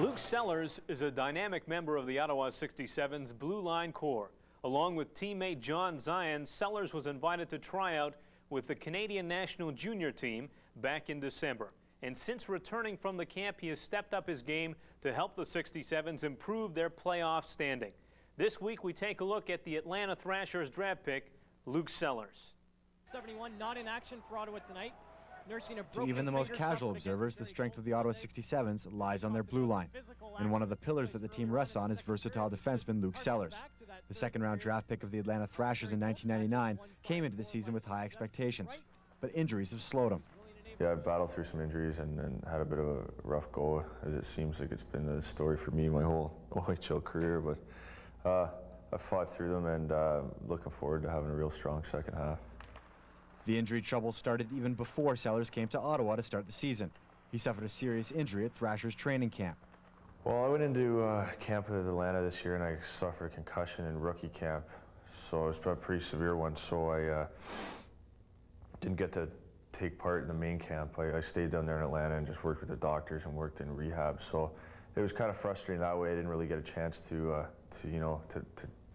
Luke Sellars is a dynamic member of the Ottawa 67's Blue Line Corps. Along with teammate John Zion, Sellars was invited to try out with the Canadian national junior team back in December. And since returning from the camp, he has stepped up his game to help the 67's improve their playoff standing. This week, we take a look at the Atlanta Thrashers draft pick, Luke Sellars. 71 not in action for Ottawa tonight. Nursing a to even the most casual observers, the strength of the Ottawa 67's lies on their blue line. And one of the pillars that the team rests on is versatile defenseman Luke Sellars. The second-round draft pick of the Atlanta Thrashers in 1999 came into the season with high expectations, but injuries have slowed him. Yeah, I've battled through some injuries and had a bit of a rough go, as it seems like it's been the story for me my whole OHL career, but I fought through them and looking forward to having a real strong second half. The injury trouble started even before Sellars came to Ottawa to start the season. He suffered a serious injury at Thrashers training camp. Well, I went into camp at Atlanta this year and I suffered a concussion in rookie camp. So it was a pretty severe one, so I didn't get to take part in the main camp. I stayed down there in Atlanta and just worked with the doctors and worked in rehab. So it was kind of frustrating that way. I didn't really get a chance to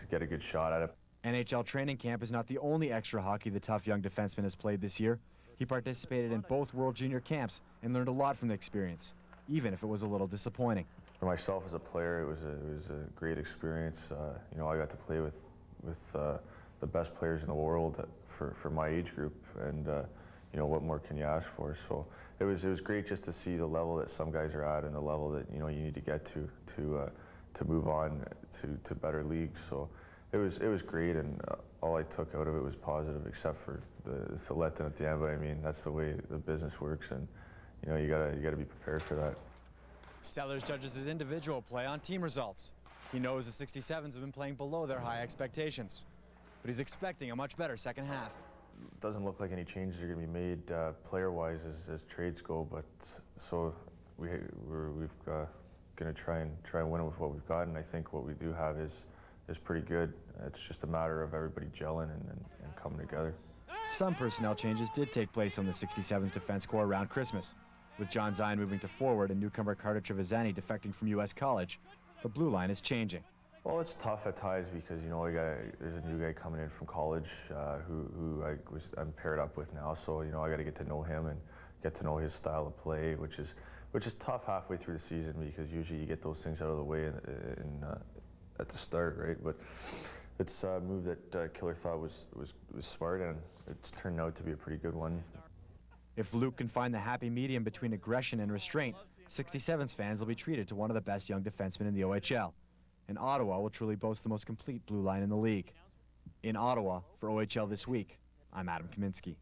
get a good shot at it. NHL training camp is not the only extra hockey the tough young defenseman has played this year. He participated in both World Junior camps and learned a lot from the experience, even if it was a little disappointing. For myself as a player, it was a great experience. I got to play with the best players in the world for my age group, and what more can you ask for? So it was great just to see the level that some guys are at and the level that you need to get to move on to better leagues. So it was great, and all I took out of it was positive, except for the letdown at the end. But I mean, that's the way the business works, and you gotta be prepared for that. Sellars judges his individual play on team results. He knows the 67's have been playing below their high expectations, but he's expecting a much better second half. It doesn't look like any changes are going to be made player-wise as trades go, but so we're going to try and win it with what we've got, and I think what we do have is pretty good. It's just a matter of everybody gelling and coming together. Some personnel changes did take place on the 67's defense corps around Christmas. With John Zion moving to forward and newcomer Carter Trevisani defecting from U.S. college, the blue line is changing. Well, it's tough at times because there's a new guy coming in from college who I'm paired up with now, so I got to get to know him and get to know his style of play, which is tough halfway through the season because usually you get those things out of the way at the start, right? But it's a move that Killer thought was smart, and it's turned out to be a pretty good one. If Luke can find the happy medium between aggression and restraint, 67's fans will be treated to one of the best young defensemen in the OHL. And Ottawa will truly boast the most complete blue line in the league. In Ottawa, for OHL This Week, I'm Adam Kaminsky.